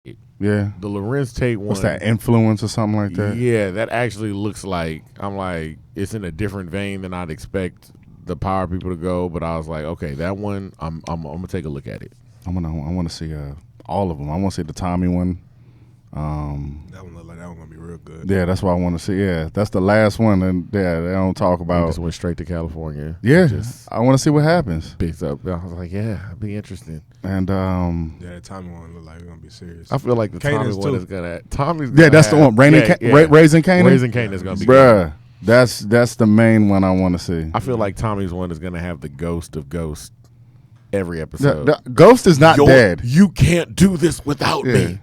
it. Yeah. The Lorenz Tate one. What's that, Influence or something like that? Yeah, that actually looks like, I'm like, it's in a different vein than I'd expect the power people to go, but I was like, okay, that one, I'm gonna take a look at it. I want to see all of them. I want to see the Tommy one. That one look like that one gonna be real good. Yeah, that's what I want to see. Yeah, that's the last one, and yeah, they don't talk He about. just went straight to California. Yeah, Just I want to see what happens. picked up. I was like, yeah, it'd be interesting. And Yeah, the Tommy one look like it's gonna be serious. I feel like the Kanan's Tommy one too. is gonna. Tommy's. yeah, gonna that's the have- one. Raising Canaan. Raising Canaan is gonna be good. Bruh, that's the main one I want to see. I feel like Tommy's one is gonna have the ghost of Ghost every episode. The Ghost is not dead. You can't do this without Yeah. me.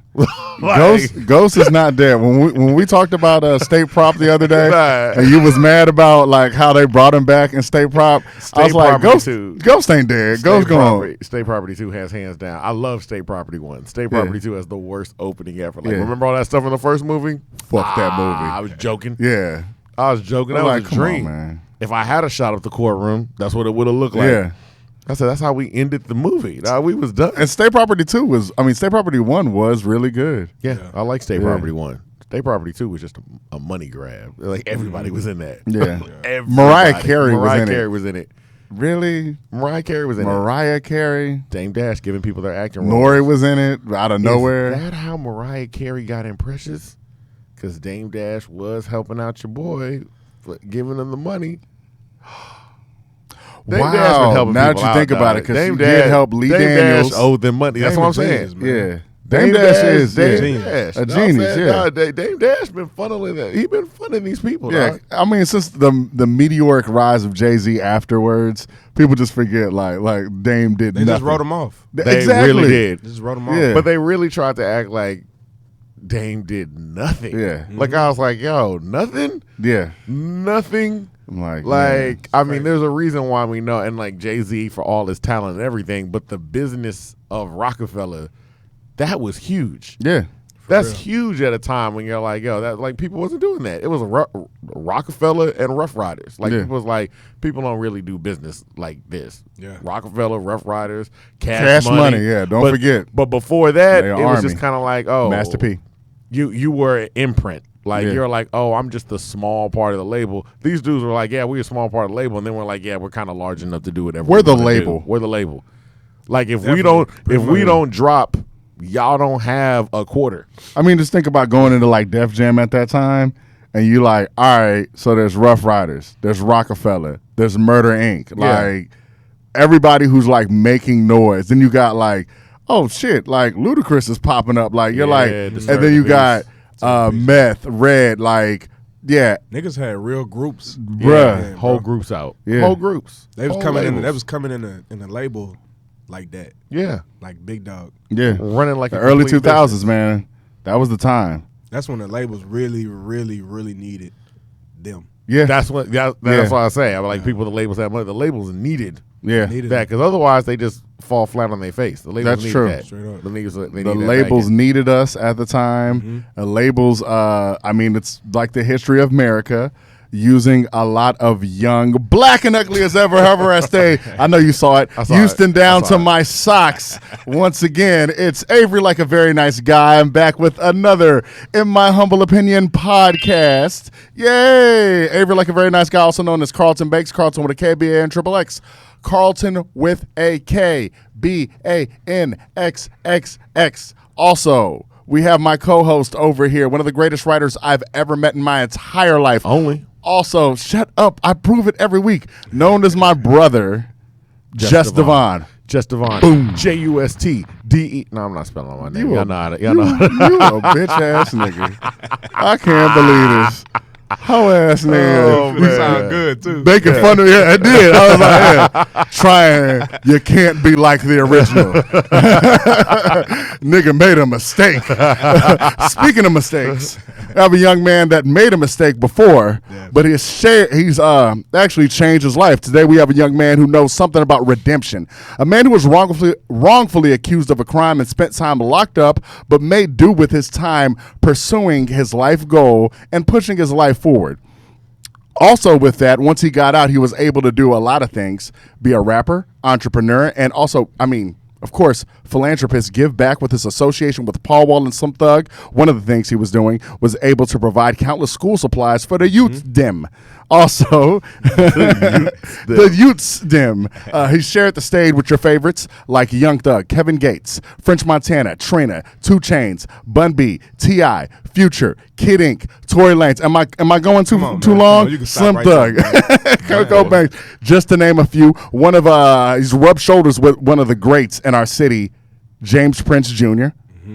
Ghost is not dead. When we talked about State Prop the other day, Nah. and you was mad about like how they brought him back in State Prop, I State was like, Property Ghost, 2. Ghost ain't dead. Ghost gone. State Property 2 has hands down. I love State Property 1. State Property 2 has the worst opening ever. Like, Yeah. remember all that stuff in the first movie? Fuck that movie. I was joking. Yeah, I was joking. I'm That like, was a come on, dream. man. If I had a shot at the courtroom, that's what it would have looked like. Yeah. I said that's how we ended the movie. Nah, we was done. And State Property 2 was, State Property 1 was really good. Yeah, I like State Yeah. Property 1. State Property 2 was just a money grab. Like everybody was in that. Yeah. Everybody. Mariah Carey was Mariah in it. Carey was in it. Really? Mariah Carey was in it. Mariah Carey. Dame Dash giving people their acting Nori roles. was in it out of nowhere. Is that how Mariah Carey got in Precious? Because Dame Dash was helping out your boy, giving him the money. Dame Dash been Wow. helping Now that people you out, think about dog. it, because Dame she did help Lee Dame Daniels. Dash owed them money. That's Dame what I'm a saying. genius, man. Yeah. Dame Dash is Dame yeah. Dash. a You know what I'm genius, saying? yeah. Dog, Dame Dash been funneling that. He been funding these people. Yeah, Dog. since the meteoric rise of Jay-Z afterwards, people just forget like Dame did They nothing. just wrote him off. They exactly. really did. They just wrote him off. Yeah. But they really tried to act like Dame did nothing. Yeah. Like I was like, yo, nothing? Yeah, Nothing? I'm like, Like, I mean, there's a reason why we know, and like Jay-Z for all his talent and everything, but the business of Rockefeller, that was huge. yeah, That's real. huge at a time when you're like, yo, that like people wasn't doing that. It was Rockefeller and Rough Riders. Like Yeah. people was like, people don't really do business like this. Yeah. Rockefeller, Rough Riders, Cash money, yeah, don't forget. But before that, They it are was Army. just kind of like, oh, Master P. You were an imprint. Like Yeah. you're like, oh, I'm just a small part of the label. These dudes were like, yeah, we're a small part of the label, and then we're like, yeah, we're kind of large enough to do whatever. We're we the wanna label. do. We're the label. Like if Definitely. we don't, Pretty if we much. don't drop, y'all don't have a quarter. I mean, just think about going into like Def Jam at that time, and you like, all right, so there's Rough Riders, there's Rockefeller, there's Murder Inc. Yeah. Like everybody who's like making noise. Then you got like, oh shit, like Ludacris is popping up. Like you're Yeah, like, Disturbing and then you Beats. got Meth, Red, like yeah, Niggas had real groups. Bruh. Yeah, Whole bro. groups out. Yeah. Whole groups. They was Whole coming in. labels. That was coming in a label like that, Yeah. like Big Dog. yeah. Running like The a early complete 2000s, business. man. That was the time. That's when the labels really, really, really needed them. Yeah, That's what. That's Yeah. what I say. I'm like people. The labels have money. The labels needed yeah. Needed that because otherwise they just fall flat on their face. The labels That's needed true. that. Straight up. The labels, they The need that labels backing. needed us at the time. Mm-hmm. Labels, I mean, it's like the history of America using a lot of young, black and ugly as ever, however I stay. I know you saw it. I saw Houston it. down I to saw it. my socks. Once again, it's Avery Like a Very Nice Guy. I'm back with another, in my humble opinion, podcast. Yay! Avery Like a Very Nice Guy, also known as Carlton Bakes. Carlton with a K, B, A, N, triple X. Carlton with a K, B, A, N, X, X, X. Also, we have my co-host over here, one of the greatest writers I've ever met in my entire life. Only. Also, shut up. I prove it every week. Known as my brother, Just Devon. Just Devon. Boom. JUSTDE. No, I'm not spelling out my name. You Y'all a- know how to. You, Y'all know how to. you a bitch ass nigga. I can't believe this. Hoe ass nigga. Oh, You man. sound good too. Making fun of I did. I was like, yeah, trying. You can't be like the original. Nigga made a mistake. Speaking of mistakes, I have a young man that made a mistake before, but he's actually changed his life. Today we have a young man who knows something about redemption. A man who was wrongfully accused of a crime and spent time locked up, but made do with his time pursuing his life goal and pushing his life forward. Also with that, once he got out, he was able to do a lot of things, be a rapper, entrepreneur, and also, Of course, philanthropists give back with his association with Paul Wall and Slim Thug. One of the things he was doing was able to provide countless school supplies for the youth dem. Also, the youth's dem. He shared the stage with your favorites like Young Thug, Kevin Gates, French Montana, Trina, 2 Chainz, Bun B, T.I., Future, Kid Ink, Tory Lanez. Am I going too long? You can Slim stop Thug, right Kurt Cobain, just to name a few. One of he's rubbed shoulders with one of the greats in our city, James Prince Jr.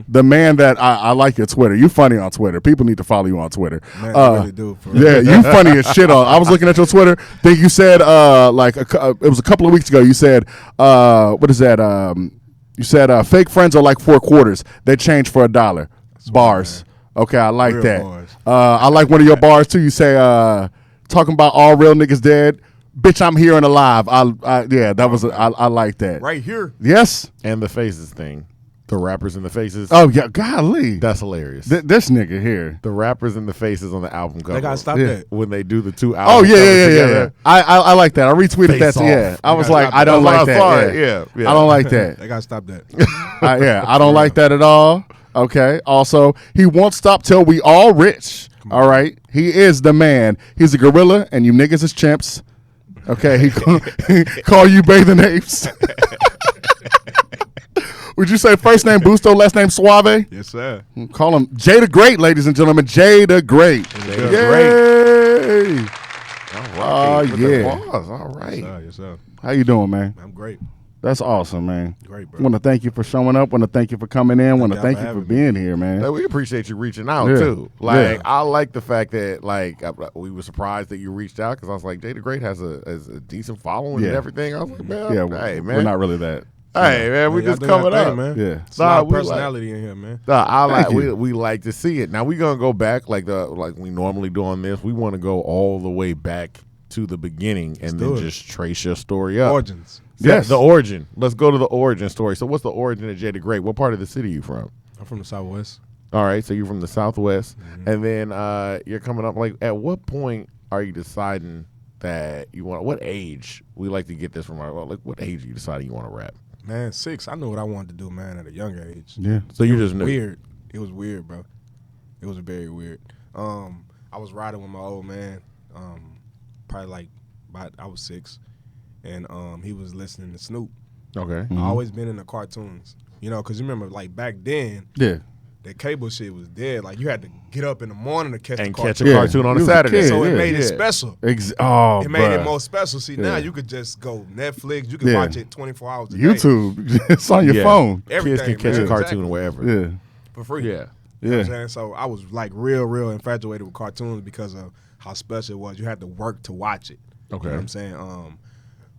The man that I like your Twitter. You funny on Twitter. People need to follow you on Twitter. Man, I really do. For real. Yeah, you funny as shit. I was looking at your Twitter. Think you said it was a couple of weeks ago. You said what is that? You said fake friends are like 4 quarters. They change for $1. Bars. Okay, I like Real that. bars. I like one of your bars too. You say talking about all real niggas dead. Bitch, I'm here and alive. I like that. Right here. Yes. And the faces thing. The rappers in the faces. Oh yeah, golly. That's hilarious. This nigga here. The rappers in the faces on the album cover. They gotta stop Yeah. that. When they do the 2 Oh albums. yeah. I like that. I retweeted Face that. off. Yeah, I was gotta like, stop I don't That's like what I saw that. it. Yeah. I don't like that. They gotta stop that. I don't like that at all. Okay. Also, he won't stop till we all rich. All right. He is the man. He's a gorilla, and you niggas is chimps. Okay. He call you bathing apes. Would you say first name Busto, last name Suave? Yes, sir. Call him Jdagr8, ladies and gentlemen. Jdagr8. Jdagr8. Yay. All right. Oh, yeah. All right. Yes, sir. How you doing, man? I'm great. That's awesome, man. Great, bro. Want to thank you for showing up. Want to thank you for coming in. Want to y'all thank for you for having me. being here, man. Hey, we appreciate you reaching out Yeah. too. Like Yeah. I like the fact that we were surprised that you reached out because I was like, Jdagr8 has a decent following Yeah. and everything. I was like, man, Yeah, hey we're man, not really that. hey man, we Y'all just doing your coming thing, up, man. Yeah. It's a lot of we like- personality in here, man. I like Thank you. we like to see it. Now we're gonna go back like we normally do on this. We want to go all the way back to the beginning and do then it. just trace your story up. Origins. Yes. The origin. Let's go to the origin story. So what's the origin of Jdagr8? What part of the city are you from? I'm from the Southwest. All right, so you're from the Southwest, and then you're coming up. Like, at what point are you deciding that you want? What age? We like to get this from our. Like, what age are you deciding you want to rap? Man, 6. I knew what I wanted to do, man, at a young age. Yeah. So you just knew. Weird. It was weird, bro. It was very weird. I was riding with my old man. Probably like I was 6, and he was listening to Snoop. Okay. I always been into cartoons, because you remember like back then Yeah. the cable shit was dead. Like you had to get up in the morning to catch And the catch a cartoon. cartoon on You a was a Saturday. kid, So yeah. it made it Yeah. special. Oh, It made it bruh. more special. See, now Yeah. you could just go Netflix. You can Yeah. watch it 24 hours a day. YouTube. It's on your Yeah. phone. Kids Everything, can catch man. a cartoon Exactly. wherever. Yeah. For free. Yeah. You know what Yeah. I'm saying? So I was like real infatuated with cartoons because of how special it was. You had to work to watch it. Okay. You know what I'm saying?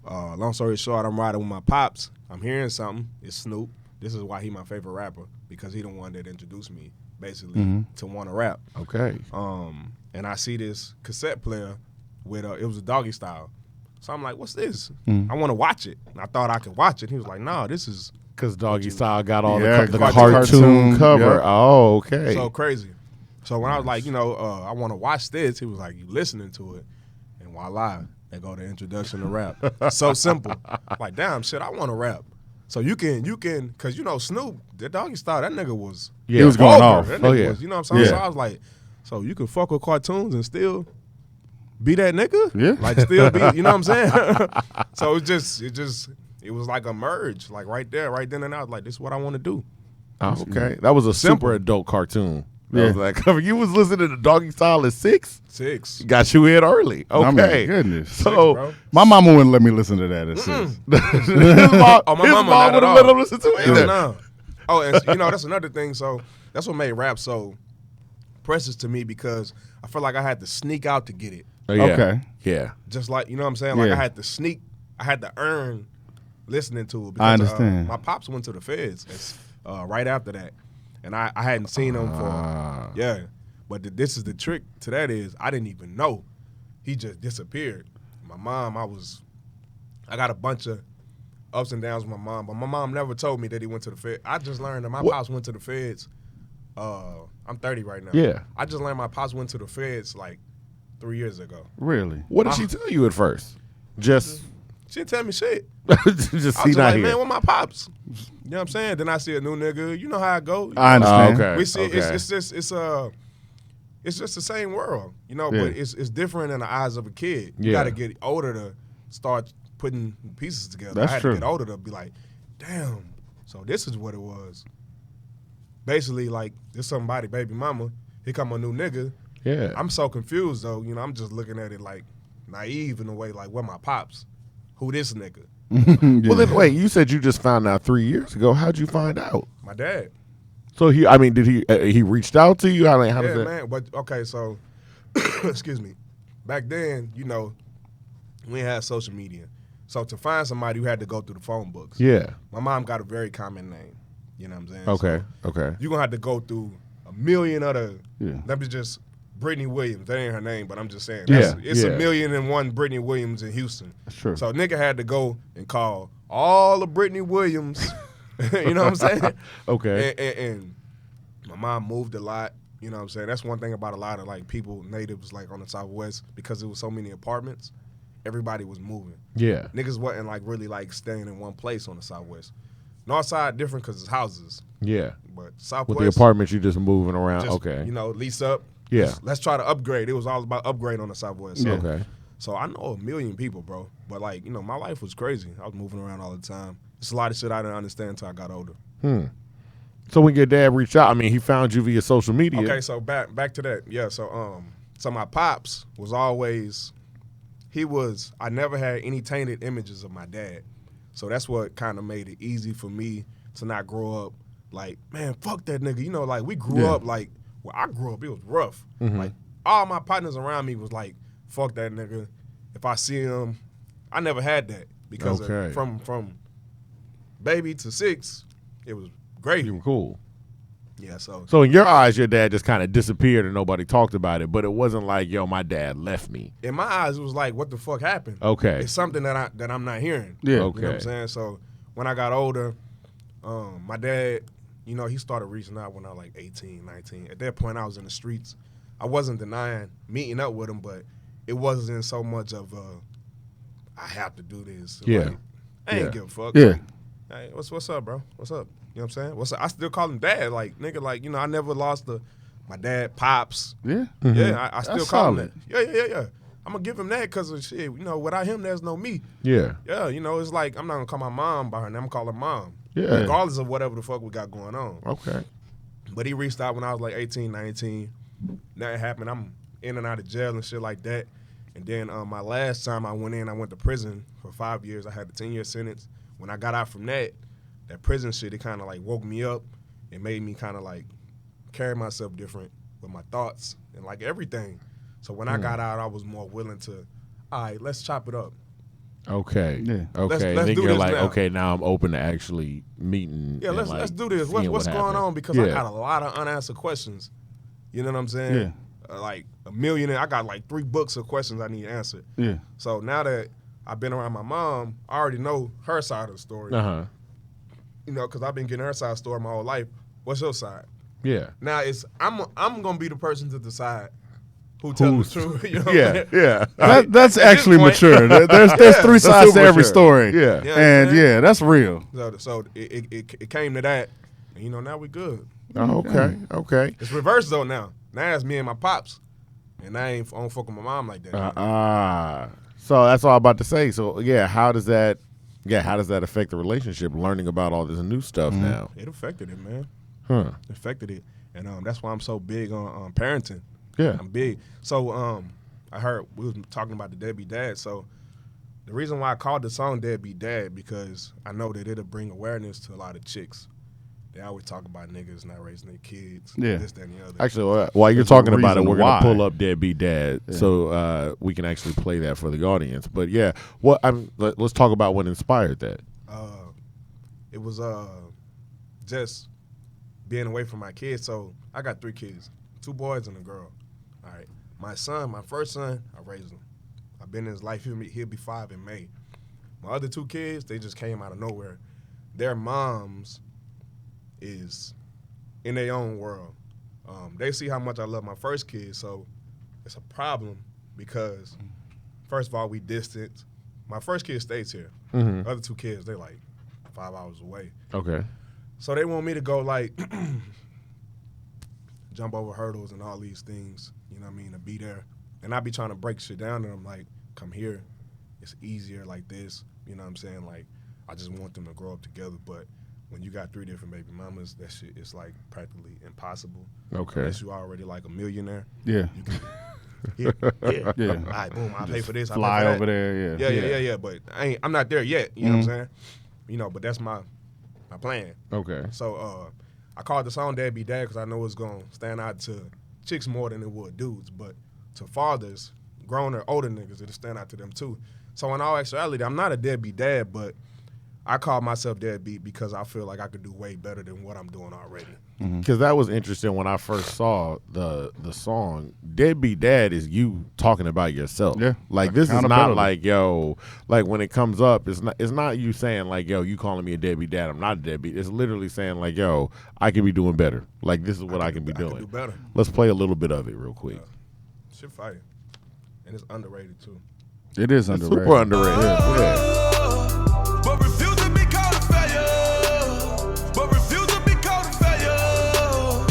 Long story short, I'm riding with my pops. I'm hearing something. It's Snoop. This is why he my favorite rapper, because he the one that introduced me basically to want to rap. Okay. And I see this cassette player with it was a Doggy Style. So I'm like, what's this? I want to watch it. And I thought I could watch it. He was like, nah, this is Because Doggy Style got all Yeah, the cartoon cartoon cover. yeah. Oh, okay. so crazy. So when I was like, I want to watch this, he was like, you listening to it. And voila, they go to introduction to rap. So simple. Like, damn, shit, I want to rap. So you can, because Snoop, the Doggy Style, that nigga was yeah. He was going over. off. That Oh, nigga yeah. was, you know what I'm saying? Yeah. So I was like, so you can fuck with cartoons and still be that nigga? Yeah. Like still be, you know what I'm saying? So it was like a merge, like right there, right then and out. Like, this is what I want to do. Oh, okay. That was a Simple. super adult cartoon. That Yeah. was that cover. You was listening to Doggy Style at 6? 6. Got you in early. I mean, Okay. goodness. So bro. My mama wouldn't let me listen to that at 6. his mom, Oh, my his mama mom not wouldn't at let all. him listen to it Hell either. no. Oh, and that's another thing. So that's what made rap so precious to me, because I felt like I had to sneak out to get it. Oh, yeah. Okay. Yeah. Just like, you know what I'm saying? Like Yeah. I had to sneak, I had to earn listening to it. Because, I understand. my pops went to the feds right after that, and I hadn't seen him for But this is the trick to that is I didn't even know. He just disappeared. My mom, I got a bunch of ups and downs with my mom, but my mom never told me that he went to the feds. I just learned that my pops went to the feds. I'm 30 right now. Yeah. I just learned my pops went to the feds like 3 years ago. Really? What did she tell you at first? Just She didn't tell me shit. Just I he was not like, here. man, where my pops? You know what I'm saying? Then I see a new nigga. You know how I go. I understand. Okay. We see okay. it's just the same world, you know. Yeah. But it's different in the eyes of a kid. You Yeah. got to get older to start putting pieces together. That's I had true. to get older to be like, damn. So this is what it was. Basically, like this somebody baby mama. Here come a new nigga. Yeah. I'm so confused though. You know, I'm just looking at it like naive in a way. Like, where my pops? Who this nigga? Well, then wait. You said you just found out 3 years ago. How'd you find out? My dad. So did he reached out to you? How does Yeah, that? man. But okay, so excuse me. Back then, you know, we ain't had social media. So to find somebody, you had to go through the phone books. Yeah. My mom got a very common name. You know what I'm saying? Okay. So Okay. you're gonna have to go through a million other. Yeah. Let me just Brittany Williams. That ain't her name, but I'm just saying. Yeah, It's yeah. 1,000,001 Brittany Williams in Houston. That's true. So nigga had to go and call all the Brittany Williams. You know what I'm saying? Okay. And my mom moved a lot. You know what I'm saying? That's one thing about a lot of like people, natives like on the Southwest, because there was so many apartments, everybody was moving. Yeah. Niggas wasn't like really like staying in one place on the Southwest. North side different because it's houses, Yeah. but With Southwest, the apartments, you just moving around. just, Okay. you know, lease up. Yeah. Let's try to upgrade. It was all about upgrade on the Southwest. So, Yeah. Okay. so I know a million people, bro. But like, you know, my life was crazy. I was moving around all the time. It's a lot of shit I didn't understand until I got older. So when your dad reached out, I mean, he found you via social media. Okay, so back to that. Yeah, so my pops was always I never had any tainted images of my dad. So that's what kind of made it easy for me to not grow up like, man, fuck that nigga. You know, like we grew Yeah. up like where I grew up, it was rough. Like all my partners around me was like, fuck that nigga. If I see him, I never had that because Okay. from baby to 6, it was great. You were cool. Yeah, so So in your eyes, your dad just kind of disappeared and nobody talked about it. But it wasn't like, yo, my dad left me. in my eyes, it was like, what the fuck happened? Okay. It's something that I'm not hearing. Yeah. You know what Okay. I'm saying? So when I got older, my dad, you know, he started reaching out when I was like 18, 19. At that point, I was in the streets. I wasn't denying meeting up with him, but it wasn't so much of I have to do this. Yeah. Like, I ain't Yeah. give a fuck. Yeah. Like, hey, what's up, bro? What's up? You know what I'm saying? What's up? I still call him dad. Like, nigga, like, you know, I never lost my dad, pops. Yeah. Yeah, I still That's call him solid. that. Yeah. I'm going to give him that because of shit. You know, without him, there's no me. Yeah. Yeah, you know, it's like I'm not going to call my mom by her name. I'm calling mom. Yeah. Regardless of whatever the fuck we got going on. Okay. But he reached out when I was like 18, 19. Nothing happened. I'm in and out of jail and shit like that. And then my last time I went to prison for 5 years. I had a 10-year sentence. When I got out from that prison shit, it kind of like woke me up. It made me kind of like carry myself different with my thoughts and like everything. So when I got out, I was more willing to, all right, let's chop it up. Okay. Yeah. Okay. Let's then do you're this like, now. okay, now I'm open to actually meeting. Yeah, and, let's like, do this. seeing What's what going happened. on? Because I Yeah. got a lot of unanswered questions. You know what I'm saying? Like a million. I got like 3 books of questions I need answered. Yeah. So now that I've been around my mom, I already know her side of the story. Uh-huh. You know, because I've been getting her side of the story my whole life. What's your side? Yeah. Now I'm gonna be the person to decide who tells the truth. You know what I'm Yeah. saying? Yeah. That's At actually this point- mature. There's 3 sides to super every mature. story. Yeah. Yeah. And yeah, that's real. So it came to that. And, you know, now we good. Oh, okay. Okay. It's reversed though now. Now it's me and my pops. And I don't fuck with my mom like that. So that's all I'm about to say. So yeah, how does that affect the relationship? Learning about all this new stuff now. It affected it, man. Huh. It affected it. And that's why I'm so big on parenting. Yeah. I'm big. So I heard we was talking about the deadbeat dad. So the reason why I called the song Deadbeat Dad, because I know that it'll bring awareness to a lot of chicks. They always talk about niggas not raising their kids, Yeah. this, that, and the other. Actually, while you're There's a talking about it, reason we're gonna why. pull up Deadbeat Dad, so we can actually play that for the audience. But yeah, let's talk about what inspired that. It was just being away from my kids. So I got 3 kids, 2 boys and a girl. All right, my first son, I raised him. I've been in his life. He'll be 5 in May. My other 2 kids, they just came out of nowhere. Their moms is in their own world. They see how much I love my first kid, so it's a problem because, first of all, we distant. my first kid stays here. Mm-hmm. Other 2 kids, they like 5 hours away. Okay. So they want me to go like jump over hurdles and all these things, you know what I mean, to be there. And I be trying to break shit down, and I'm like, come here. It's easier like this. You know what I'm saying? Like, I just want them to grow up together. But when you got 3 different baby mamas, that shit is like practically impossible. Okay. Unless you already like a millionaire. Yeah. You can, yeah. Yeah. All right, boom, I pay for this. I Fly pay for over that. there. Yeah. But I'm not there yet. You know what I'm saying? You know, but that's my plan. Okay. So I called the song Dad Be Dad because I know it's going to stand out to chicks more than it would dudes. But to fathers, grown or older niggas, it'll stand out to them too. So in all actuality, I'm not a deadbeat dad, but I call myself deadbeat because I feel like I could do way better than what I'm doing already. Because that was interesting when I first saw the song. Deadbeat Dad is you talking about yourself. Yeah. Like this is not Accountability. like, yo, like when it comes up, it's not you saying like, yo, you calling me a deadbeat dad. I'm not a deadbeat. It's literally saying like, yo, I can be doing better. Like this is what I can be I doing. can do better. Let's play a little bit of it real quick. Shit fire. And it's underrated too. It is It's underrated. super underrated. Yeah. But refuse to be called a failure. But refuse to be called a failure.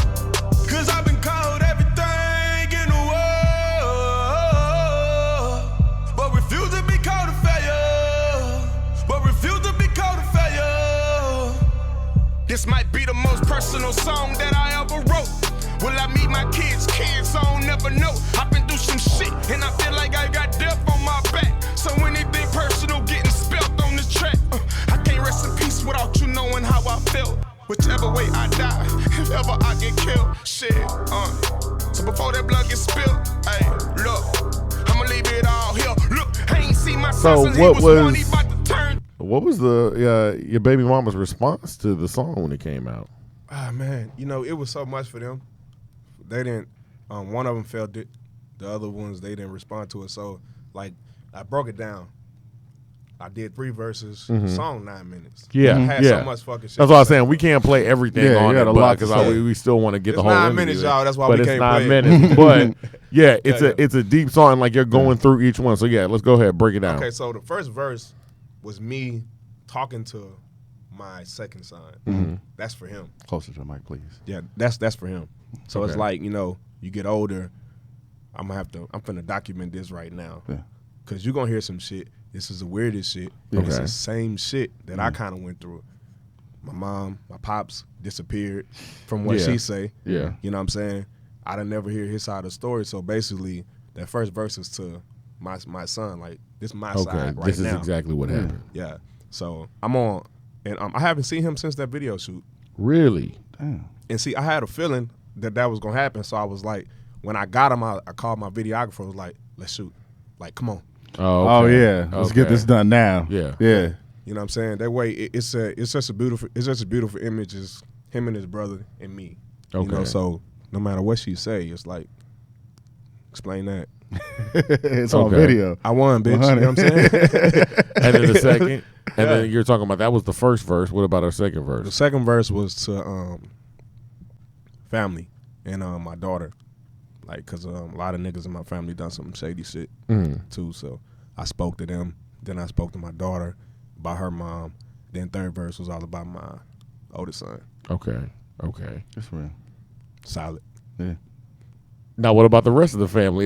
Cause I've been called everything in the world. But refuse to be called a failure. But refuse to be called a failure. This might be the most personal song that I ever wrote. Will I meet my kids? Kids, I don't never know. I've been through some shit, and I feel like I got death on my back. So anything personal getting spelt on this track. I can't rest in peace without you knowing how I felt. Whichever way I die, if ever I get killed, shit. So before that blood gets spilled, hey, look, I'ma leave it all here. Look, I ain't seen my So son since what he was 1, was- he about to turn. What was the your baby mama's response to the song when it came out? Ah, man, you know, it was so much for them. They didn't, one of them felt it. The other ones, they didn't respond to it. So, like, I broke it down. I did 3 verses, song 9 minutes. Yeah, I had yeah. so much fucking shit. That's what I was saying. We can't play everything Yeah, on you it got a lot to because say. we still want to get It's the whole 9 interview minutes, in. y'all. That's why but we it's can't 9 play it. minutes. But yeah, it's Yeah. it's a deep song. Like you're going through each one. So yeah, let's go ahead, break it down. Okay, so the first verse was me talking to my second son. That's for him. Closer to the mic, please. Yeah, that's for him. So it's Okay. like, you know, you get older, I'm finna document this right now. Yeah. Cause you're gonna hear some shit. This is the weirdest shit. Okay. It's the same shit that I kinda went through. My mom, my pops disappeared from what Yeah. she say. Yeah. You know what I'm saying? I didn't never hear his side of the story. So basically that first verse is to my son, like this my Okay, side right this now. is exactly what happened. Yeah. So I'm on and I haven't seen him since that video shoot. Really? Damn. And see, I had a feeling that was gonna happen. So I was like, when I got him, I called my videographer. Was like, let's shoot. Like, come on. Oh, Oh okay. yeah. Let's get Okay. this done now. Yeah. Yeah. You know what I'm saying? That way, it's just a beautiful image. Is him and his brother and me. You know, Okay. so no matter what she say, it's like, explain that. It's on Okay. video. I won, bitch. You know what I'm saying? And then the second, and then you're talking about that was the first verse. What about our second The verse? second verse was to family and my daughter. Like, cause a lot of niggas in my family done some shady shit too. So I spoke to them. Then I spoke to my daughter about her mom. Then third verse was all about my oldest son. Okay. Okay. That's real. Solid. Yeah. Now, what about the rest of the family?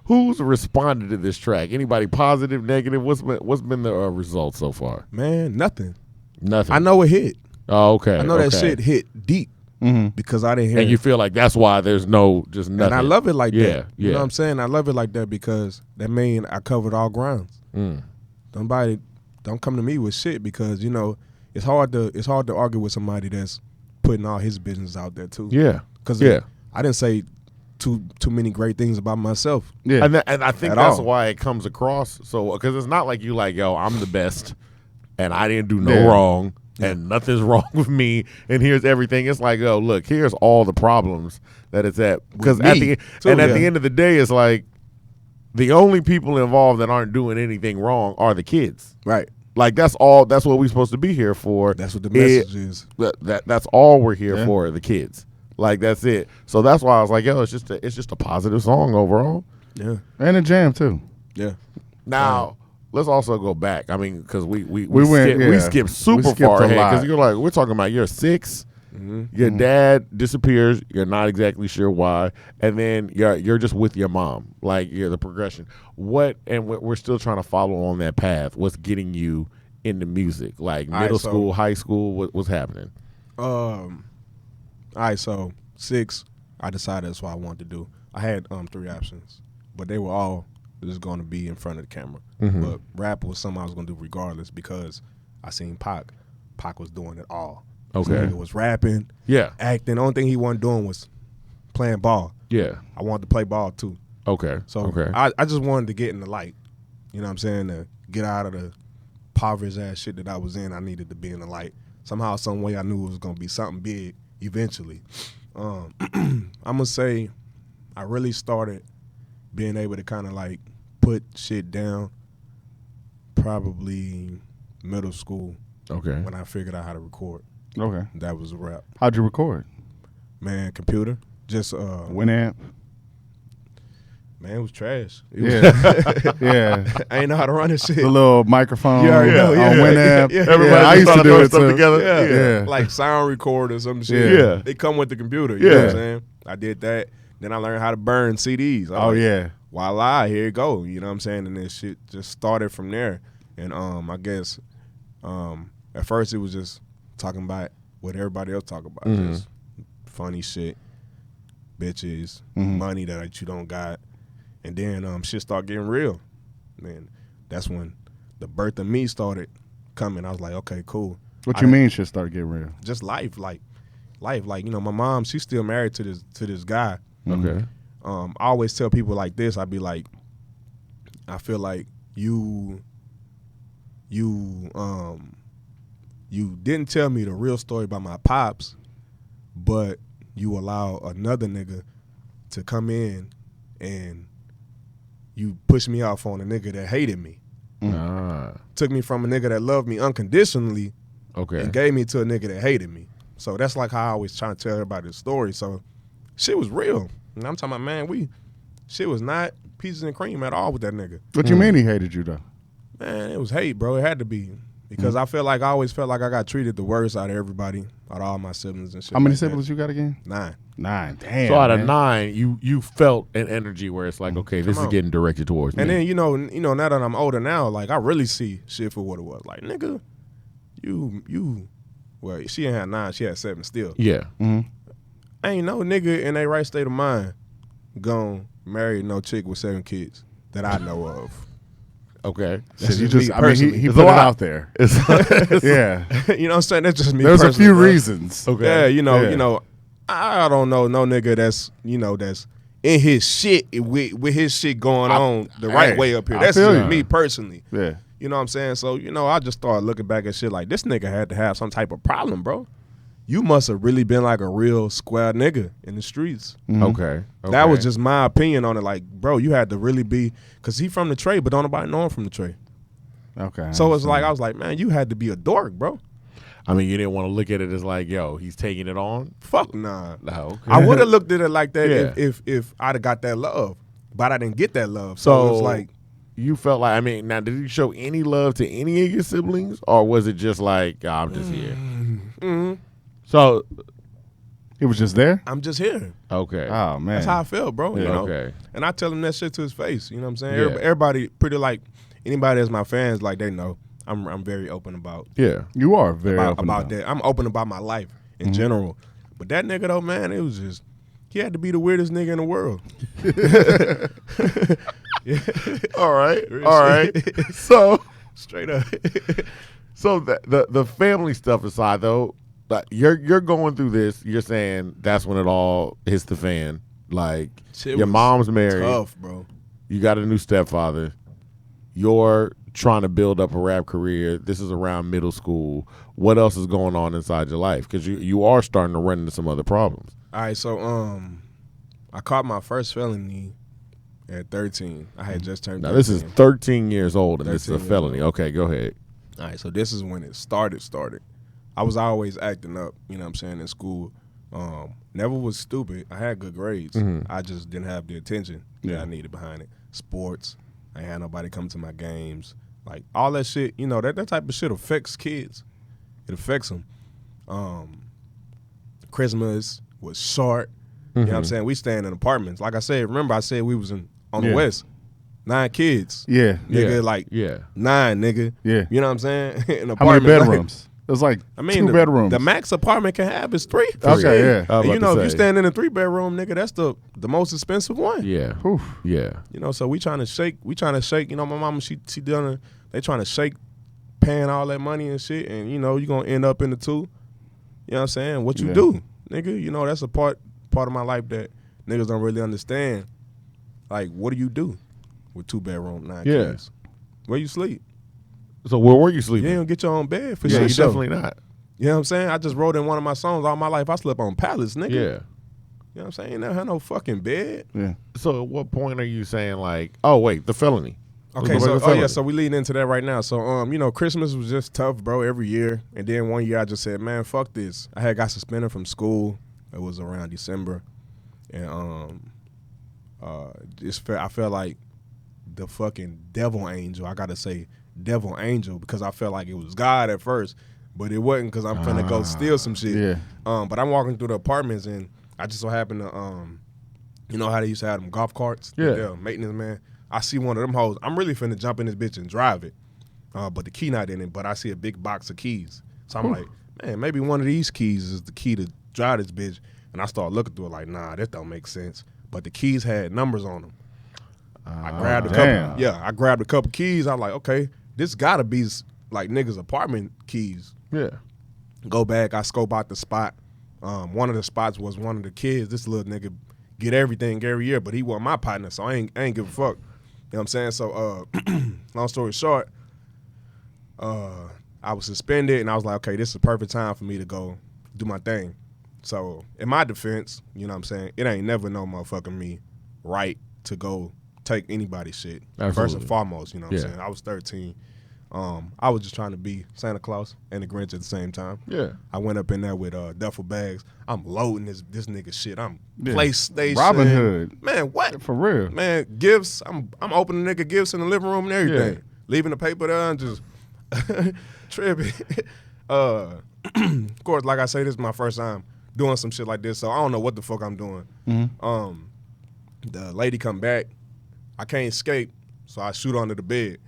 Who's responded to this track? Anybody positive, negative? What's been the result so far? Man, nothing. Nothing. I know it hit. Oh, okay. I know that okay. shit hit deep because I didn't hear And it. you feel like that's why there's no just nothing. And I love it like Yeah, that. You yeah. know what I'm saying? I love it like that because that mean I covered all grounds. Nobody don't come to me with shit because, you know, it's hard to argue with somebody that's putting all his business out there too. Yeah. Because Yeah. I didn't say too many great things about myself. Yeah. And I think At that's all. why it comes across so because it's not like you like, yo, I'm the best and I didn't do no Yeah. wrong and nothing's wrong with me and here's everything. It's like, yo, look, here's all the problems that it's at because at me, the too, and at yeah. the end of the day, it's like the only people involved that aren't doing anything wrong are the kids. Right. Like that's all. That's what we're supposed to be here for. That's what the message is. That's all we're here Yeah. for. The kids. Like that's it. So that's why I was like, yo, it's just a positive song overall. Yeah. And a jam too. Yeah. Now, let's also go back. I mean, because we skipped super skipped far a ahead lot. because you're like, we're talking about you're 6. Your dad disappears. You're not exactly sure why, and then you're just with your mom. Like you're the progression. We're still trying to follow on that path. What's getting you into music? Like middle school, high school. What's happening? All right, so 6, I decided that's what I wanted to do. I had 3 options, but they were all just going to be in front of the camera. But rap was something I was going to do regardless because I seen Pac. Pac was doing it all. Okay. He was rapping, Yeah. acting. The only thing he wasn't doing was playing ball. Yeah. I wanted to play ball too. Okay. So okay. I just wanted to get in the light. You know what I'm saying? To get out of the poverty ass shit that I was in, I needed to be in the light. Somehow, some way I knew it was going to be something big eventually. I'm going to say I really started being able to kind of like put shit down probably middle school Okay. when I figured out how to record. Okay. That was a rap. How'd you record? Man, computer. Just Winamp. man, it was trash. Yeah. I ain't know how to run this shit. The little microphone. You already know, on yeah. Winamp. Yeah. Everybody I used to do it stuff too. together. Yeah. Yeah. Like sound record or some shit. Yeah. They come with the computer. You know Yeah. what I'm saying? I did that. Then I learned how to burn CDs. Oh yeah. Voila, here you go. You know what I'm saying? And this shit just started from there. And I guess at first it was just talking about what everybody else talk about. Just funny shit, bitches, money that you don't got. And then shit started getting real. Man, that's when the birth of me started coming. I was like, okay, cool. What you mean shit started getting real? Just life. Like, you know, my mom, she's still married to this guy. Okay. I always tell people like this, I'd be like, I feel like you didn't tell me the real story about my pops, but you allow another nigga to come in and you push me off on a nigga that hated me. Took me from a nigga that loved me unconditionally Okay. and gave me to a nigga that hated me. So that's like how I always try to tell everybody the story. So shit was real. And I'm talking about, man, shit was not pieces and cream at all with that nigga. What you mean he hated you though? Man, it was hate, bro. It had to be. Because I always felt like I got treated the worst out of everybody, out of all my siblings and shit. How many like siblings you got again? That. 9. 9. Damn. So out of man. 9, you felt an energy where it's like, okay, this is on. getting directed towards me. And then, you know, now that I'm older now, like, I really see shit for what it was. Like, nigga, well, she ain't had 9, she had 7 still. Yeah. Ain't no nigga in their right state of mind gon' marry no chick with 7 kids that I know of. Okay. That's You just just, me I mean, he personally. put It's it a lot. out there. Yeah. You know what I'm saying? That's just me There's a personally, few bro. reasons. Okay. Yeah, you Yeah. know, I don't know no nigga that's in his shit with his shit going on the right hey, way up here. I That's feel just you. me personally. Yeah. You know what I'm saying? So, I just started looking back at shit like this nigga had to have some type of problem, bro. You must have really been like a real square nigga in the streets. Okay. That was just my opinion on it. Like, bro, you had to really be, because he from the Tray, but don't nobody know him from the Tray. Okay. So it's like, I was like, man, you had to be a dork, bro. I mean, you didn't want to look at it as like, yo, he's taking it on. Fuck nah. No. I would have looked at it like that Yeah. if I'd have got that love. But I didn't get that love. So it was like, you felt like, I mean, now, did you show any love to any of your siblings? Or was it just like, oh, I'm just here? So, He was just there? I'm just here. okay. Oh, man. That's how I felt, bro. You know? Okay. And I tell him that shit to his face. You know what I'm saying? Yeah. Everybody pretty like, anybody that's my fans, like they know I'm very open about Yeah. You are very open about that. I'm open about my life in general. But that nigga though, man, it was just, he had to be the weirdest nigga in the world. All right. Real All right. shit. So, Straight up. so the family stuff aside, though, like you're going through this. You're saying that's when it all hits the fan. Like Shit your was mom's married. Tough, bro. You got a new stepfather. You're trying to build up a rap career. This is around middle school. What else is going on inside your life? Because you are starting to run into some other problems. All right, so I caught my first felony at 13. I had just turned Now 13. this is 13 years old and this is a 13 years felony. old. Okay, go ahead. All right, so this is when it started. I was always acting up, you know what I'm saying, in school. Never was stupid. I had good grades. I just didn't have the attention that I needed behind it. Sports, I ain't had nobody come to my games. Like all that shit, you know, that type of shit affects kids. It affects them. Christmas was short. You know what I'm saying? We staying in apartments. Like I said, remember I said we was on the West. 9 kids. Yeah. Nigga, like 9, nigga. Yeah. You know what I'm saying? In How many apartment, bedrooms? It was like I mean, 2 bedrooms. The max apartment can have is 3. Okay, yeah. And you know, if you stand in a 3-bedroom, nigga, that's the most expensive one. Yeah. Oof. Yeah. You know, so we trying to shake. You know, my mama, she done. They trying to shake, paying all that money and shit, and you know, you gonna end up in the 2. You know what I'm saying? What you do, nigga? You know, that's a part of my life that niggas don't really understand. Like, what do you do with 2-bedroom, 9 kids? Where you sleep? So where were you sleeping? You ain't gonna get your own bed for yeah, sure. you definitely not. You know what I'm saying? I just wrote in one of my songs, all my life I slept on pallets, nigga. Yeah. You know what I'm saying? Ain't never had no fucking bed. Yeah. So at what point are you saying like, oh wait, the felony? Okay, so we leading into that right now. So you know, Christmas was just tough, bro, every year. And then one year I just said, man, fuck this. I had got suspended from school. It was around December. And I felt like the fucking devil angel. I gotta say devil angel because I felt like it was God at first, but it wasn't because I'm finna go steal some shit. Yeah. But I'm walking through the apartments and I just so happened to you know how they used to have them golf carts? Yeah. Maintenance man. I see one of them hoes. I'm really finna jump in this bitch and drive it. But the key not in it, but I see a big box of keys. So I'm like, man, maybe one of these keys is the key to drive this bitch. And I start looking through it like, nah, that don't make sense. But the keys had numbers on them. I grabbed a couple. Yeah, I grabbed a couple keys. I'm like, okay, this gotta be like niggas' apartment keys. Yeah. Go back. I scope out the spot. One of the spots was one of the kids. This little nigga get everything every year, but he wasn't my partner, so I ain't give a fuck. You know what I'm saying? So, long story short, I was suspended, and I was like, okay, this is the perfect time for me to go do my thing. So, in my defense, you know what I'm saying, it ain't never no motherfucking me right to go take anybody's shit. Absolutely. First and foremost, you know what I'm saying? I was 13. I was just trying to be Santa Claus and the Grinch at the same time. Yeah. I went up in there with duffel bags. I'm loading this nigga shit. I'm PlayStation. Robin Hood. Man, what? For real. Man, gifts. I'm opening nigga gifts in the living room and everything. Yeah. Leaving the paper there and just tripping. Of course, like I say, this is my first time doing some shit like this, so I don't know what the fuck I'm doing. Mm-hmm. The lady come back. I can't escape, so I shoot under the bed.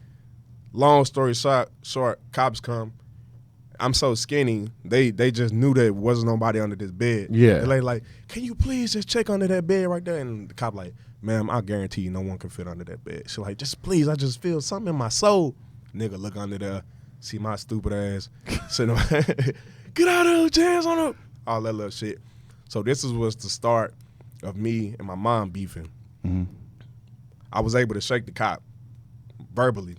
Long story short, cops come. I'm so skinny, they just knew that wasn't nobody under this bed. Yeah. The lady like, can you please just check under that bed right there? And the cop like, ma'am, I guarantee you no one can fit under that bed. She like, just please, I just feel something in my soul. Nigga look under there, see my stupid ass. Sitting get out of the hands on her. All that little shit. So this was the start of me and my mom beefing. Mm-hmm. I was able to shake the cop verbally.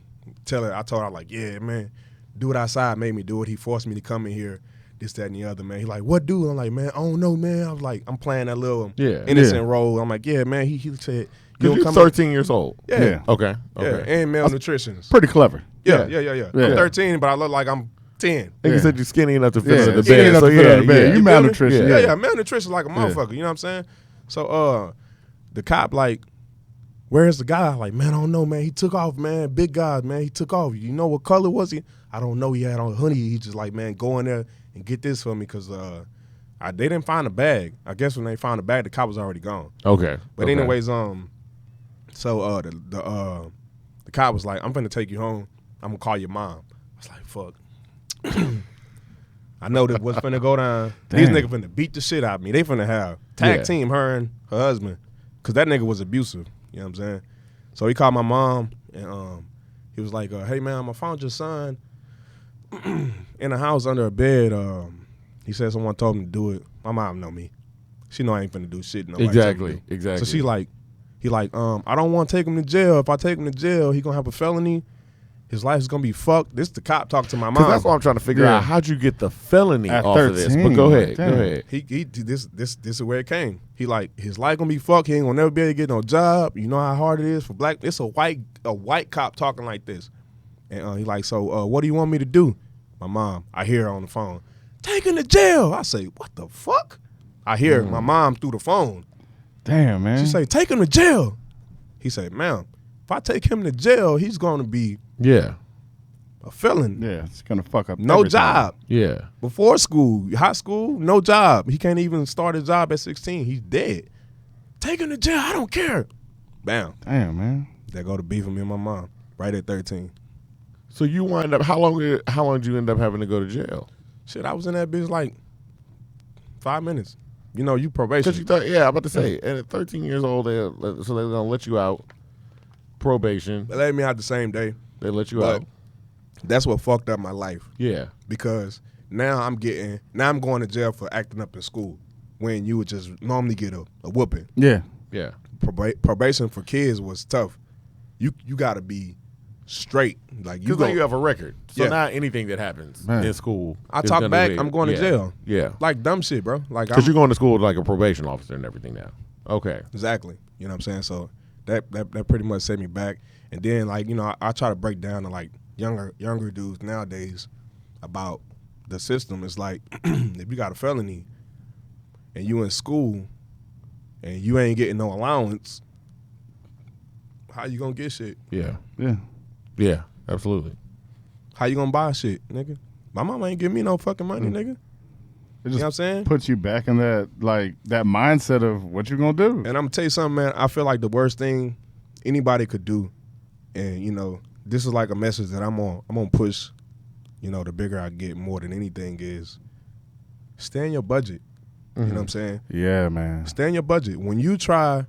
I told her, like, yeah, man, do it outside made me do it. He forced me to come in here, this, that, and the other, man. He like, what dude? I'm like, man, I don't know, man. I was like, I'm playing that little innocent role. I'm like, yeah, man. He said, you're 13 years old. Yeah. Okay. Yeah, and malnutrition. Pretty clever. Yeah. I'm 13, but I look like I'm 10. Like you said, you're skinny enough to fit under the Skinny bed. enough So to fit under the bed. You malnutrition. Yeah, malnutrition like a motherfucker. You know what I'm saying? So the cop like, where's the guy? Like, man, I don't know, man. He took off, man. Big guy, man. He took off. You know what color was he? I don't know. He had on a hoodie. He just like, man, go in there and get this for me because they didn't find a bag. I guess when they found the bag, the cop was already gone. Okay. But anyways, so the cop was like, I'm finna take you home. I'm gonna call your mom. I was like, fuck. I know that what's finna go down. These niggas finna beat the shit out of me. They finna have tag team her and her husband because that nigga was abusive. You know what I'm saying? So he called my mom and he was like, hey man, I found your son in a house under a bed. He said someone told him to do it. My mom know me. She know I ain't finna do shit. Exactly. So he like, I don't want to take him to jail. If I take him to jail, he gonna have a felony. His life is gonna be fucked. This the cop talk to my mom. Because that's what I'm trying to figure out. How'd you get the felony At off 13, of this? But go ahead. damn. Go ahead. This is where it came. He like his life gonna be fucked. He ain't gonna never be able to get no job. You know how hard it is for black. It's a white cop talking like this, and he like, so what do you want me to do? My mom, I hear her on the phone. Take him to jail. I say, what the fuck? I hear my mom through the phone. Damn, man. She say, take him to jail. He said, ma'am, if I take him to jail, he's gonna be a felon. Yeah, it's gonna fuck up. No everything. job. Yeah. Before school, high school, no job. He can't even start a job at 16. He's dead. Take him to jail. I don't care. Bam. Damn, man. They go to beef with me and my mom right at 13. So you wind up, how long did you end up having to go to jail? Shit, I was in that bitch like 5 minutes. You know, you probation. Because you thought, yeah, I'm about to say, and at 13 years old, so they're gonna let you out. Probation. They let me out the same day. They let you But out. that's what fucked up my life. Yeah. Because now I'm going to jail for acting up in school when you would just normally get a whooping. Yeah. Yeah. Probation for kids was tough. You got to be straight. Like Because now you have a record. So Yeah. now anything that happens Man. in school, I is talk gonna back, be- I'm going to yeah. jail. Yeah. Like dumb shit, bro. Like Because you're going to school with like a probation officer and everything now. Okay. exactly. You know what I'm saying? So that pretty much set me back. And then like, you know, I try to break down to like younger dudes nowadays about the system. It's like if you got a felony and you in school and you ain't getting no allowance, how you gonna get shit? Yeah. Yeah. Yeah. Absolutely. How you gonna buy shit, nigga? My mama ain't give me no fucking money, nigga. It You just know what I'm saying? puts you back in that mindset of what you gonna do. And I'm gonna tell you something, man. I feel like the worst thing anybody could do, and you know, this is like a message that I'm gonna push. You know, the bigger I get, more than anything is stay in your budget. You know what I'm saying? Yeah, man. Stay in your budget. When you try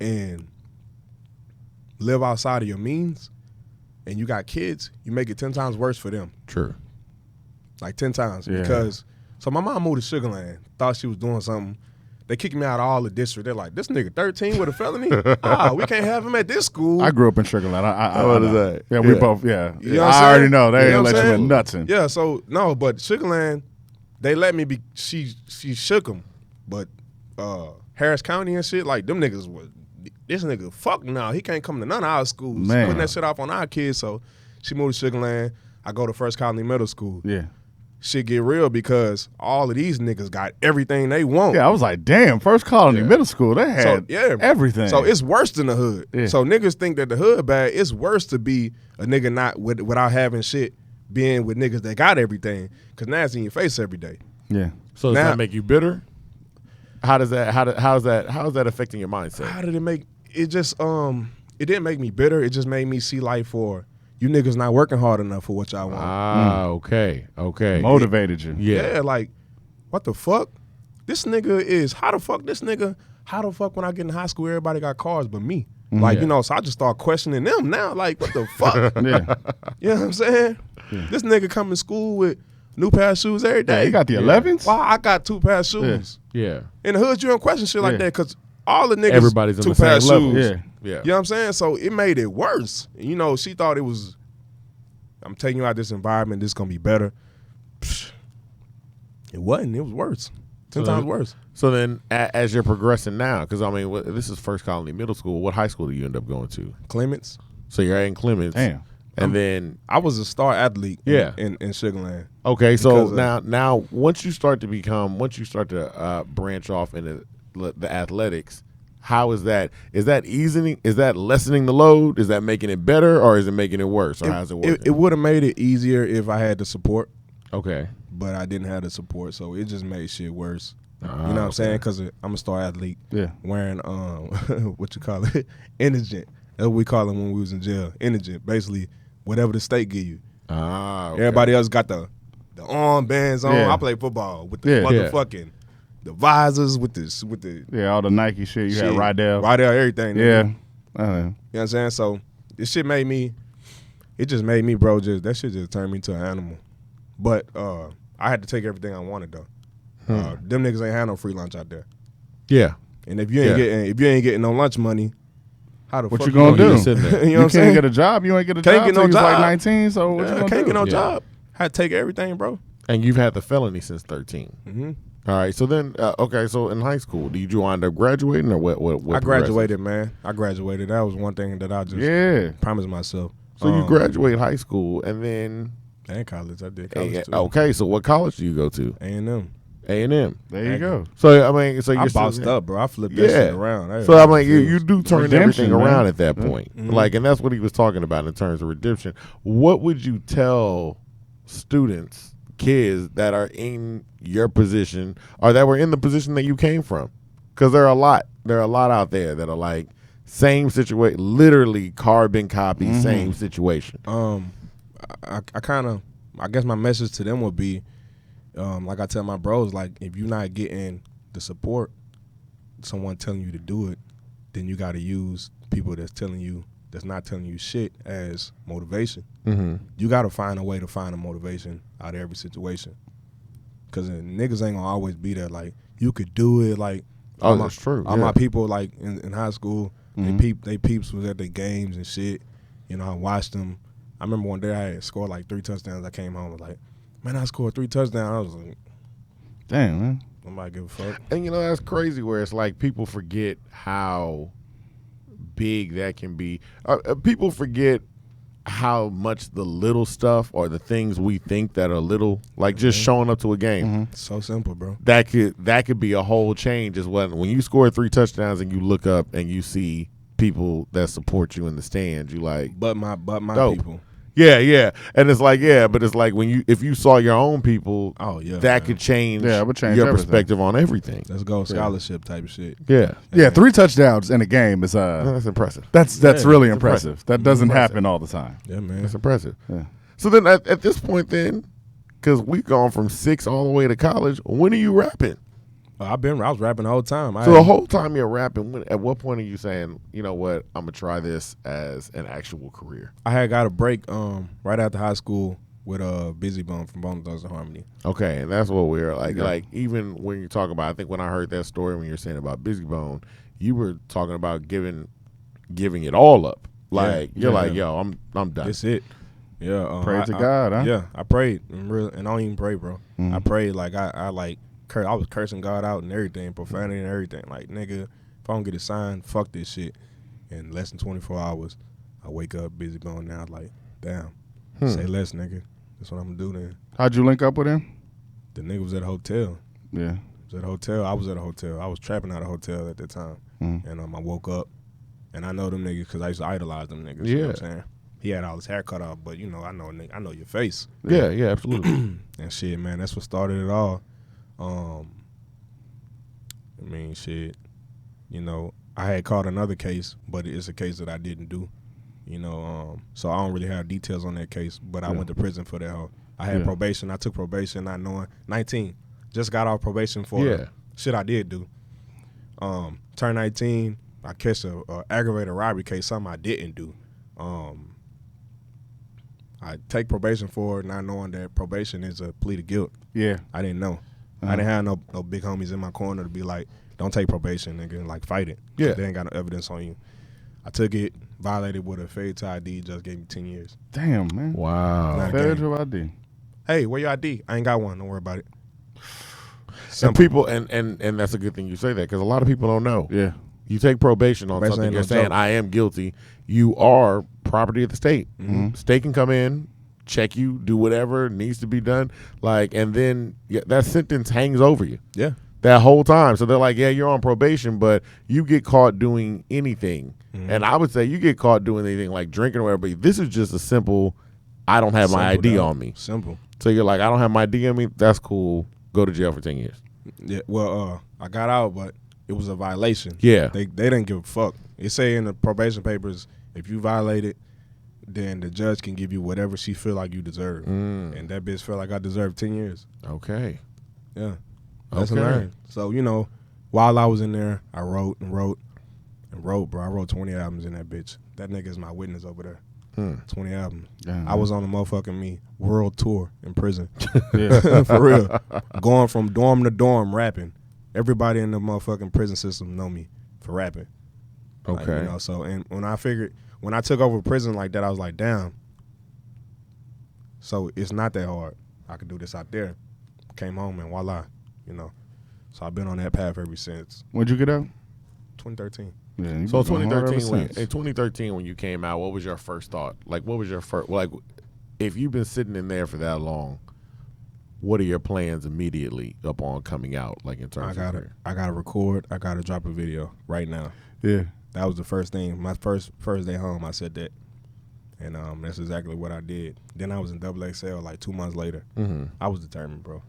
and live outside of your means, and you got kids, you make it 10 times worse for them. True. Like 10 times. Yeah. Because, so my mom moved to Sugar Land, thought she was doing something. They kicked me out of all the district. They're like, this nigga 13 with a felony? We can't have him at this school. I grew up in Sugar Land. What is know. that? Yeah, we Yeah. both. Yeah, You know what I'm I saying? already know they You know ain't what let I'm you in saying? nuts in. Yeah, so, no, but Sugar Land, they let me be, she shook him. But Harris County and shit, like, them niggas was, this nigga, fuck now. He can't come to none of our schools. Man. Putting that shit off on our kids. So she moved to Sugar Land. I go to First Colony Middle School. Yeah, Shit get real because all of these niggas got everything they want. yeah. I was like, damn. First Colony Middle School, they had everything. So it's worse than the hood. Yeah. So niggas think that the hood bad. It's worse to be a nigga not without having shit, being with niggas that got everything. Cause now it's in your face every day. yeah. So does Now- that make you bitter? How is that affecting your mindset? How did it make it? Just it didn't make me bitter. It just made me see life for you niggas not working hard enough for what y'all want. Okay. Motivated you. Yeah. Like what the fuck? This nigga is how the fuck this nigga? How the fuck when I get in high school everybody got cars but me? Like Yeah. you know, so I just start questioning them now. Like what the fuck? Yeah, You know what I'm saying? This nigga come to school with new pair of shoes every day. yeah. You got the 11s. Why I got 2 pair of shoes? Yeah. In the hood, you don't question shit like Yeah. that because all the niggas Everybody's on 2 the pair of same level. shoes. Yeah. Yeah. You know what I'm saying? So it made it worse. You know, she thought it was, I'm taking you out of this environment, this is going to be better. Psh, it wasn't. It was worse. 10 times worse. So then, as you're progressing now, because I mean, this is First Colony Middle School. What high school do you end up going to? Clements. So you're in Clements. Damn. And then, I was a star athlete Yeah. in Sugar Land. okay, so Because now once you start to branch off into the athletics, how is that? Is that easing? Is that lessening the load? Is that making it better, or is it making it worse, or how's it working? It would have made it easier if I had the support, Okay. but I didn't have the support, so it just made shit worse. You know what okay. I'm saying? Because I'm a star athlete. Yeah. Wearing what you call it, indigent. That's what we call it when we was in jail. Indigent, basically whatever the state give you. Okay. Everybody else got the armbands on. Yeah. I play football with the Yeah. motherfucking the visors with the Yeah, all the Nike shit. You shit, had Rydell. Rydell, everything. nigga. Yeah. You know what I'm saying? So this shit made me. It just made me, bro. That shit just turned me to an animal. But I had to take everything I wanted though. Them niggas ain't had no free lunch out there. Yeah. And if you ain't getting no lunch money, how the What fuck you gonna do? just sitting there. you know what I'm You saying? can't get a job. You ain't get a Can't job get no till you was like job. 19. So what you gonna can't do? get no Yeah. job. Had to take everything, bro. And you've had the felony since 13. Mm-hmm. All right. So then, okay. So in high school, did you wind up graduating, or what I graduated, man. I graduated. That was one thing that I just Yeah. promised myself. So you graduate high school, and then and college. I did college too. okay. So what college do you go to? A&M. A&M. There you go. So I mean, so you're I still bossed there. up, bro. I flipped that shit around. So I'm like, you do turn Redemption, everything man. around at that point. Like, and that's what he was talking about in terms of redemption. What would you tell students, kids that are in your position or that were in the position that you came from? Because there are a lot out there that are like same situation, literally carbon copy, same situation. I guess my message to them would be, like I tell my bros, like if you're not getting the support, someone telling you to do it, then you got to use people that's not telling you shit as motivation. You got to find a way to find a motivation out of every situation. Because niggas ain't gonna always be there. Like you could do it. Like That's true. All my people like in high school, they peeps was at the games and shit. You know, I watched them. I remember one day I had scored like 3 touchdowns. I came home and was like, man, I scored 3 touchdowns. I was like, damn, man. nobody give a fuck. And you know, that's crazy where it's like people forget how big that can be. People forget how much the little stuff or the things we think that are little, like just showing up to a game. So simple, bro. That could be a whole change as well. When you score 3 touchdowns and you look up and you see people that support you in the stands, you like, But my dope. people. Yeah. And it's like, but it's like if you saw your own people, Oh yeah, that man. could change, Yeah, it would change your everything. perspective on everything. Let's go scholarship type of shit. Yeah. Yeah, 3 touchdowns in a game is That's impressive. that's Yeah, really it's impressive. That doesn't happen all the time. Yeah, man. That's impressive. Yeah. So then at this point then, because we've gone from 6 all the way to college, when are you rapping? I was rapping the whole time. So the whole time you're rapping, at what point are you saying, you know what, I'm going to try this as an actual career? I had got a break right after high school with Busy Bone from Bone Thugs and Harmony. Okay, and that's what we're like. Like even when you talk about, I think when I heard that story when you were saying about Busy Bone, you were talking about giving it all up. Like you're like, yo, I'm done. That's it. Yeah. Pray to God, huh? Yeah, I prayed and I don't even pray, bro. I prayed like I was cursing God out and everything, profanity and everything. Like, nigga, if I don't get it signed, fuck this shit. In less than 24 hours, I wake up, Busy Bone now, like, damn, say less, nigga. That's what I'm gonna do then. How'd you link up with him? The nigga was at a hotel. Yeah. I was at a hotel. I was trapping at a hotel at that time. And I woke up, and I know them niggas because I used to idolize them niggas. You know what I'm saying? He had all his hair cut off, but, you know, I know your face. Yeah, absolutely. And shit, man, that's what started it all. I mean, shit, you know, I had caught another case, but it's a case that I didn't do, you know, so I don't really have details on that case, but I went to prison for that hoe. I had probation. I took probation not knowing. 19. Just got off probation for shit I did do. Turned 19. I catch a aggravated robbery case, something I didn't do. I take probation for it, not knowing that probation is a plea to guilt. Yeah. I didn't know. I didn't have no big homies in my corner to be like, don't take probation, nigga, and like fight it. Yeah. They ain't got no evidence on you. I took it, violated with a failure to ID, just gave me 10 years. Damn, man. Wow. Not a Failure game. to ID. Hey, where your ID? I ain't got one. Don't worry about it. And people, and that's a good thing you say that because a lot of people don't know. Yeah. You take probation on Probation something, ain't you're no saying, joke. I am guilty. You are property of the state. State can come in, check you, do whatever needs to be done. Like, and then that sentence hangs over you Yeah. that whole time. So they're like, yeah, you're on probation, but you get caught doing anything. And I would say you get caught doing anything like drinking or whatever, but this is just a simple, I don't have my Simple, ID dog. on me. Simple. So you're like, I don't have my ID on me. That's cool. Go to jail for 10 years. Yeah. Well, I got out, but it was a violation. Yeah. They didn't give a fuck. It say in the probation papers, if you violate it, then the judge can give you whatever she feel like you deserve. And that bitch felt like I deserved 10 years. Okay. Yeah. Lesson Okay. learned. So, you know, while I was in there, I wrote, bro. I wrote 20 albums in that bitch. That nigga's my witness over there. 20 albums. Damn, I was on a motherfucking world tour in prison. Yeah. For real. Going from dorm to dorm rapping. Everybody in the motherfucking prison system know me for rapping. Okay. Like, you know, so, and when I took over prison like that, I was like, damn. So it's not that hard. I could do this out there. Came home and voila, you know. So I've been on that path ever since. When'd you get out? 2013. Yeah. you So been going hard ever 2013 when you came out, what was your first thought? Like, what was your first, like, if you've been sitting in there for that long, what are your plans immediately upon coming out, like in terms of I gotta record. I gotta drop a video right now. Yeah. That was the first thing. My first day home, I said that, and that's exactly what I did. Then I was in XXL like 2 months later. I was determined, bro.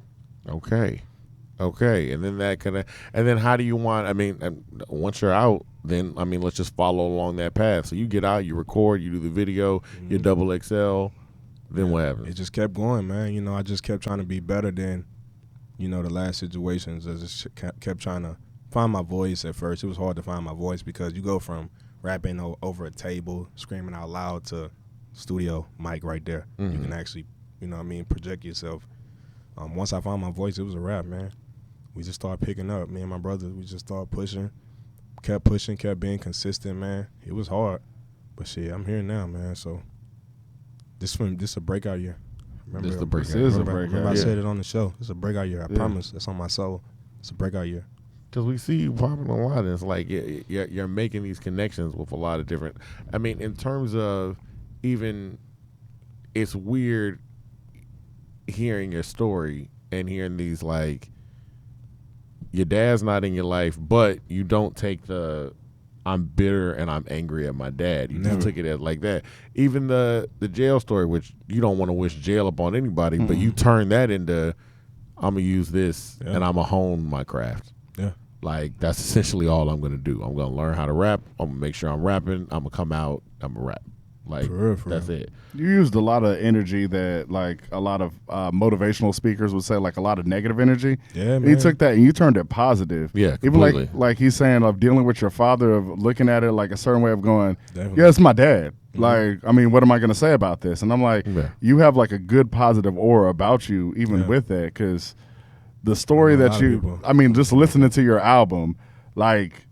Okay, and then and then how do you want? I mean, once you're out, then I mean, let's just follow along that path. So you get out, you record, you do the video, you XXL. Then what happened? It just kept going, man. You know, I just kept trying to be better than, you know, the last situations. I just kept trying to find my voice at first. It was hard to find my voice because you go from rapping over a table, screaming out loud, to studio mic right there. You can actually, you know what I mean, project yourself. Once I found my voice, it was a rap, man. We just started picking up. Me and my brother, we just started pushing, kept being consistent, man. It was hard, but shit, I'm here now, man. So this a breakout year. Remember, This is the breakout. This is a remember breakout. I said it on the show. It's a breakout year. I Yeah. promise. It's on my soul. It's a breakout year. Because we see you popping a lot, and it's like you're making these connections with a lot of different. I mean, in terms of even, it's weird hearing your story and hearing these, like, your dad's not in your life, but you don't take the I'm bitter and I'm angry at my dad. You Never. just took it as like that. Even the jail story, which you don't want to wish jail upon anybody, but you turn that into, I'm gonna use this and I'm gonna hone my craft. Yeah. Like, that's essentially all I'm gonna do. I'm gonna learn how to rap. I'm gonna make sure I'm rapping. I'm gonna come out. I'm gonna rap. Like, For real, for that's real. it. You used a lot of energy that, like, a lot of motivational speakers would say, like, a lot of negative energy. Yeah, You man. took that and you turned it positive. Yeah, Even completely. like he's saying, of dealing with your father, of looking at it like a certain way of going, Definitely. yeah, it's my dad. Like, I mean, what am I going to say about this? And I'm like, Yeah. you have, like, a good positive aura about you, even Yeah. with that, because the story I know a that lot of you, people. I mean, just listening to your album, like,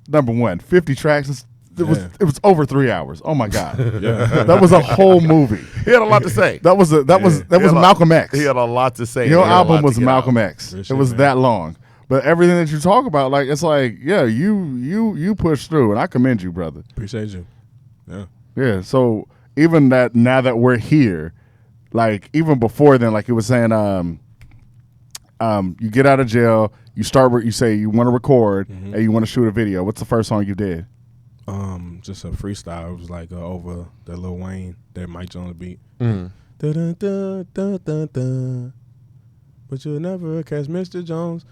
number one, 50 tracks. It was over 3 hours. Oh my God, that was a whole movie. He had a lot to say. That was Malcolm X. He had a lot to say. Your He had a lot album to was get Malcolm out. X. Real It shit, was man. that long, but everything that you talk about, like, it's like, yeah, you pushed through, and I commend you, brother. Appreciate you. Yeah. Yeah. So even that, now that we're here, like, even before then, like he was saying, you get out of jail, you start. You say you want to record and you want to shoot a video. What's the first song you did? Just a freestyle. It was like over the Lil Wayne that Mike Jones beat. Mm. Dun, dun, dun, dun, dun. But you'll never catch Mr. Jones.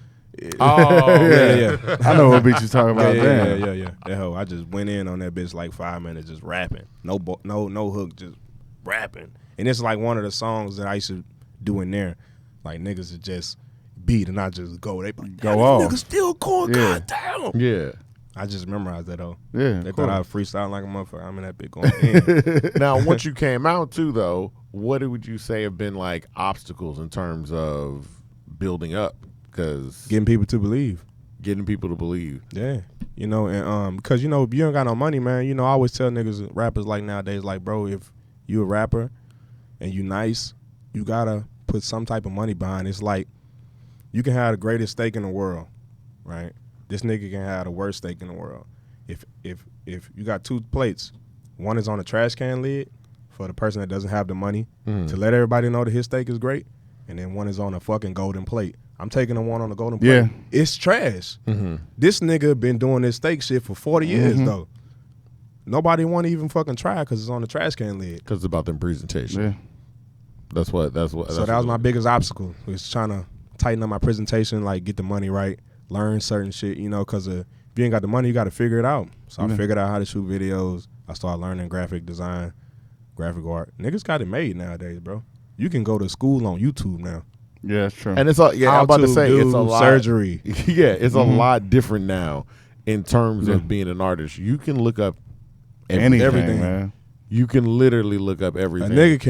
Oh, yeah. I know what beat you talking about. Damn. Yeah. That hoe. I just went in on that bitch like 5 minutes, just rapping. No hook, just rapping. And it's like one of the songs that I used to do in there. Like, niggas would just beat and I just go. They be like, Go "Damn, off. this nigga still going, Yeah. goddamn. Yeah. I just memorized that hoe. Yeah. They cool. thought I was freestyling like a motherfucker. I'm in that bitch going in. Now, once you came out too, though, what would you say have been like obstacles in terms of building up? Because Getting people to believe. getting people to believe. Yeah. You know, and because, you know, if you ain't got no money, man, you know, I always tell niggas, rappers like nowadays, like, bro, if you a rapper and you nice, you gotta put some type of money behind it. It's like, you can have the greatest steak in the world, right? This nigga can have the worst steak in the world. If you got 2 plates, one is on a trash can lid for the person that doesn't have the money to let everybody know that his steak is great, and then one is on a fucking golden plate. I'm taking the one on the golden plate. Yeah. It's trash. This nigga been doing this steak shit for 40 years, though. Nobody want to even fucking try because it's on the trash can lid. Because it's about them presentation. Yeah. That's what. So that was my biggest obstacle, was trying to tighten up my presentation, like get the money right, learn certain shit, you know, because if you ain't got the money, you got to figure it out. So I figured out how to shoot videos. I started learning graphic design, graphic art. Niggas got it made nowadays, bro. You can go to school on YouTube now. Yeah, that's true. And it's a, yeah, I'm about to say do it's a lot. surgery. Yeah, it's a lot different now in terms of being an artist. You can look up Anything, everything. man. You can literally look up A everything. nigga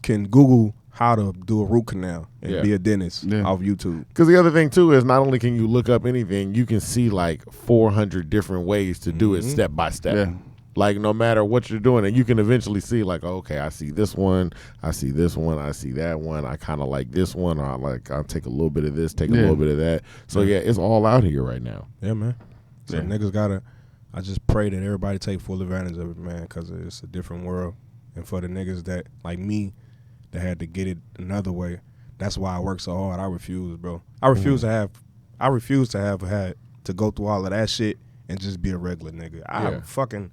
can Google how to do a root canal and Yeah. be a dentist Yeah. off YouTube. Because the other thing too is not only can you look up anything, you can see like 400 different ways to do it step by step. Yeah. Like no matter what you're doing, and you can eventually see like, okay, I see this one, I see this one, I see that one. I kind of like this one, or I'll take a little bit of this, take a Yeah. little bit of that. So yeah, it's all out here right now. Yeah, man. So Yeah. niggas gotta. I just pray that everybody take full advantage of it, man, because it's a different world. And for the niggas that like me, that had to get it another way, That's why I work so hard. I refuse, bro. I refuse to have had to go through all of that shit and just be a regular nigga.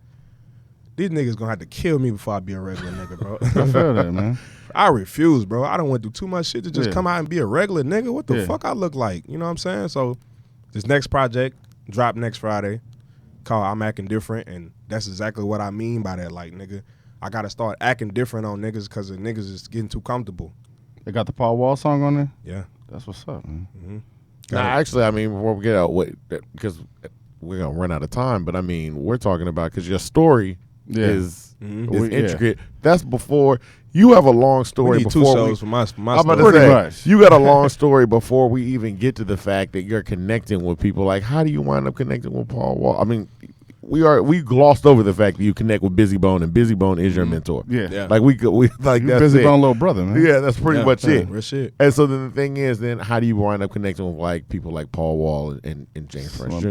These niggas gonna have to kill me before I be a regular nigga, bro. I feel that, man. I refuse, bro. I don't want to do too much shit to just come out and be a regular nigga. What the Yeah. fuck I look like? You know what I'm saying? So this next project drop next Friday called I'm Acting Different, and that's exactly what I mean by that. Like, nigga, I gotta start acting different on niggas because the niggas is getting too comfortable. They got the Paul Wall song on there? Yeah. That's what's up, man. Mm-hmm. Now, actually, I mean, before we get out, because we're gonna run out of time, but I mean, we're talking about because your story is intricate. That's before you have a long story. We need 2 before shows for my I'm about story. to say, much. you got a long story before we even get to the fact that you're connecting with people. Like, how do you wind up connecting with Paul Wall? I mean, we glossed over the fact that you connect with Busy Bone, and Busy Bone is your mentor. Yeah. Like we like You that's Busy it. Bone little brother, man. Yeah, that's pretty much it. Real shit. And so then the thing is, then how do you wind up connecting with like people like Paul Wall and James French Jr.?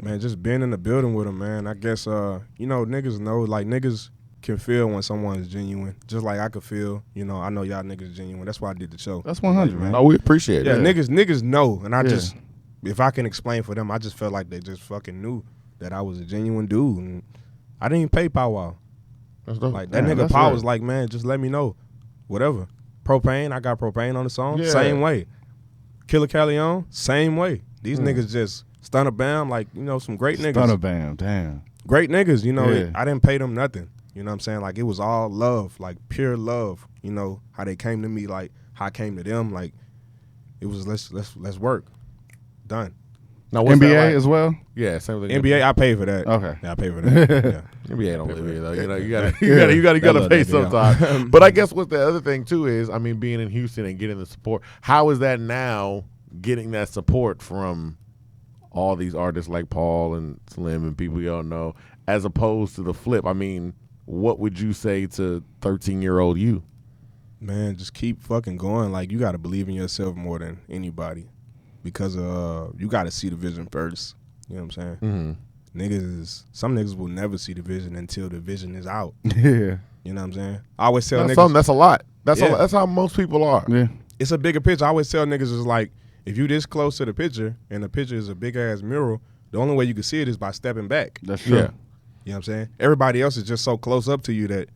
Man, just being in the building with them, man. I guess niggas know, like, niggas can feel when someone is genuine. Just like I could feel, I know y'all niggas genuine. That's why I did the show. That's 100, man. Oh, we appreciate Yeah, it. niggas know, and I just, if I can explain for them, I just felt like they just fucking knew that I was a genuine dude, and I didn't even pay Pow Wow. That's dope. Like, that Man, nigga that's Pow right. was like, man, just let me know, whatever. Propane, I got Propane on the song, Yeah. same way. Killer Calleon, same way. These niggas just Stunner Bam, like, some great niggas. Stunner Bam, damn. Great niggas, Yeah. I didn't pay them nothing. You know what I'm saying? Like, it was all love, like pure love. How they came to me, like how I came to them. Like, it was let's work. Done. Now, what's NBA that like? as well? Yeah, same thing. NBA, I paid for that. Okay. Yeah, I paid for that. Yeah. NBA don't live here though. You gotta That pay little nigga, sometime. But I guess what the other thing too is, I mean, being in Houston and getting the support. How is that now? Getting that support from all these artists like Paul and Slim and people y'all know, as opposed to the flip. I mean, what would you say to 13-year-old you? Man, just keep fucking going. Like, you got to believe in yourself more than anybody, because you got to see the vision first. You know what I'm saying? Mm-hmm. Some niggas will never see the vision until the vision is out. Yeah. You know what I'm saying? I always tell That's niggas, that's a lot. That's Yeah. that's how most people are. Yeah. it's a bigger picture. I always tell niggas is like, if you this close to the picture and the picture is a big ass mural, the only way you can see it is by stepping back. That's true. Yeah. You know what I'm saying? Everybody else is just so close up to you that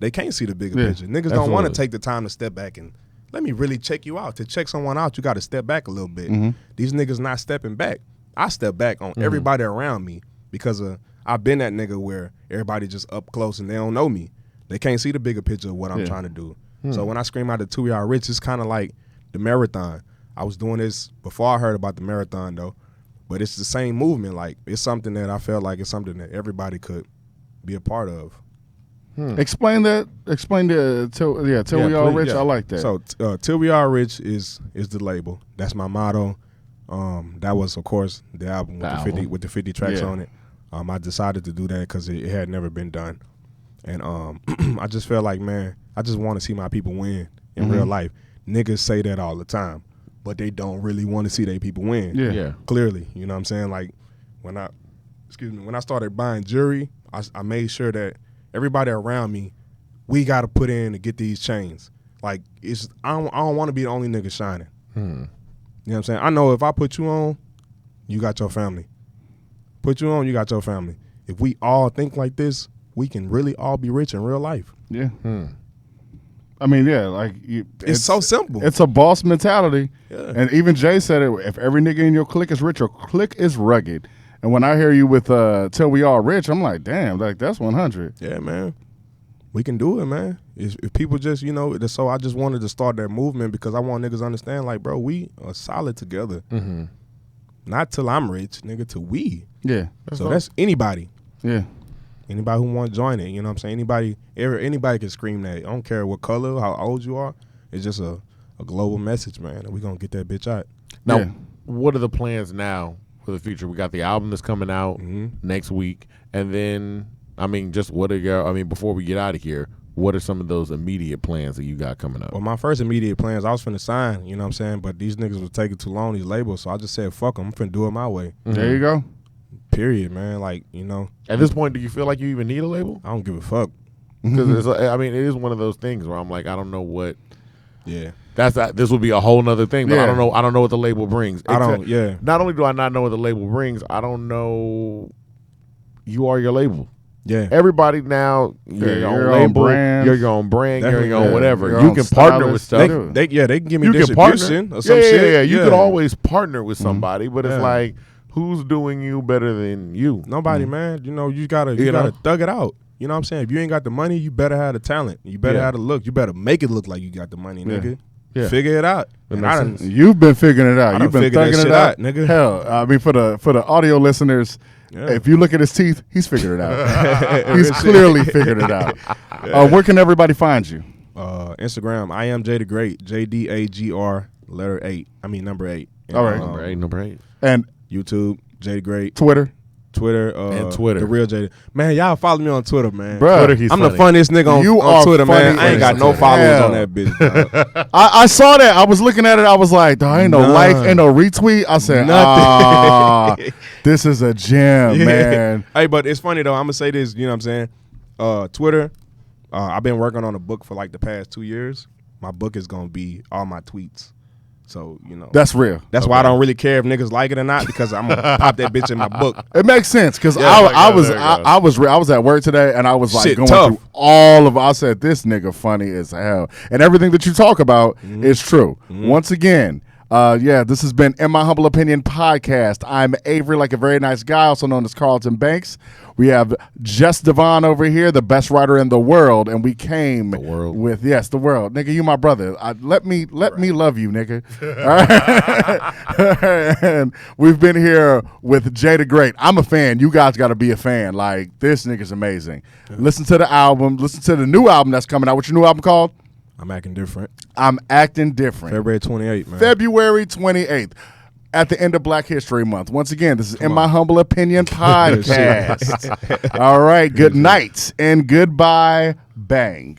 they can't see the bigger Yeah, picture. Niggas don't want to absolutely. take the time to step back and let me really check you out. To check someone out, you got to step back a little bit. Mm-hmm. These niggas not stepping back. I step back on everybody around me because I've been that nigga where everybody just up close and they don't know me. They can't see the bigger picture of what I'm Yeah. trying to do. So when I scream out the 2 Yard Rich, it's kind of like the marathon. I was doing this before I heard about the marathon though, but it's the same movement. Like, it's something that I felt like it's something that everybody could be a part of. Explain that. Explain the till we all please, rich. yeah. I like that. So Till We Are Rich is the label. That's my motto. That was, of course, the album with the 50 tracks Yeah. on it. I decided to do that because it had never been done, and I just felt like, man, I just want to see my people win in real life. Niggas say that all the time, but they don't really want to see their people win. Yeah. Yeah. Clearly, you know what I'm saying? Like, when I started buying jewelry, I made sure that everybody around me, we got to put in to get these chains. Like, I don't want to be the only nigga shining. You know what I'm saying? I know if I put you on, you got your family. Put you on, you got your family. If we all think like this, we can really all be rich in real life. Yeah. I mean, yeah, like It's so simple. It's a boss mentality. Yeah. And even Jay said it, if every nigga in your clique is rich, your clique is rugged. And when I hear you with Till We All Rich, I'm like, damn, like that's 100. Yeah, man. We can do it, man. If people just, so I just wanted to start that movement because I want niggas to understand, like, bro, we are solid together. Not till I'm rich, nigga, till we. Yeah. So that's anybody. Yeah. Anybody who want to join it, you know what I'm saying? Anybody can scream that. I don't care what color, how old you are. It's just a global message, man. And we're going to get that bitch out. Now, Yeah. what are the plans now for the future? We got the album that's coming out next week, and then just what are your? Before we get out of here, what are some of those immediate plans that you got coming up? Well, my first immediate plans, I was finna sign, you know what I'm saying? But these niggas was taking too long, these labels, so I just said, fuck them. I'm finna do it my way. There you go. Period, man. Like, At this point, do you feel like you even need a label? I don't give a fuck. Because it is one of those things where I'm like, I don't know what Yeah. This would be a whole nother thing. But Yeah. I don't know what the label brings. I don't. Yeah. Not only do I not know what the label brings, I don't know. You are your label. Yeah. Everybody now, you're your own own label, brand. you're your own brand, you're Definitely. your own Yeah. whatever. Your You own can partner with stylist. stuff. They can give me You can distribution partner or some yeah, shit. Yeah. You could always partner with somebody, but it's Yeah. like, who's doing you better than you? Nobody, man. You know, you gotta thug it out. You know what I'm saying? If you ain't got the money, you better have the talent. You better have the look. You better make it look like you got the money, nigga. Yeah. Figure it out. And I done, You've been figuring it out. I You've done been figured that thugging shit it out, out, nigga. Hell, I mean, for the audio listeners, Yeah. if you look at his teeth, he's figured it out. He's clearly figured it out. Where can everybody find you? Instagram, I am Jdagr8, Jdagr letter 8. I mean number 8. All right. Number eight. And YouTube, Jdagr8, Twitter. Twitter, And Twitter. the real Jd. Man, y'all follow me on Twitter, man. Bruh, Twitter, he's I'm funny. the funniest nigga on, You on are Twitter, man. funny I ain't got as no followers hell. on that bitch. dog. I saw that. I was looking at it. I was like, "Dawg, ain't no None. like, ain't no retweet." I said, Nothing. this is a gem, man. Hey, but it's funny though. I'm gonna say this. You know what I'm saying? Twitter. I've been working on a book for like the past 2 years. My book is gonna be all my tweets. So you know That's real. that's why I don't really care if niggas like it or not because I'm gonna pop that bitch in my book. It makes sense because Yeah, I there was at work today and I was like Shit going tough. through all of. I said this nigga funny as hell, and everything that you talk about is true. Once again, this has been In My Humble Opinion podcast. I'm Avery, like a very nice guy, also known as Carlton Banks. We have Just Devon over here, the best writer in the world, and we came world. with the world, nigga. You my brother. Let me love you, nigga. All right. And we've been here with Jdagr8. I'm a fan. You guys got to be a fan. Like this nigga's amazing. Listen to the album. Listen to the new album that's coming out. What's your new album called? I'm acting different. I'm Acting Different. February 28th, man. February 28th. At the end of Black History Month. Once again, this is In My Humble Opinion podcast. All right. Good night and goodbye. Bang.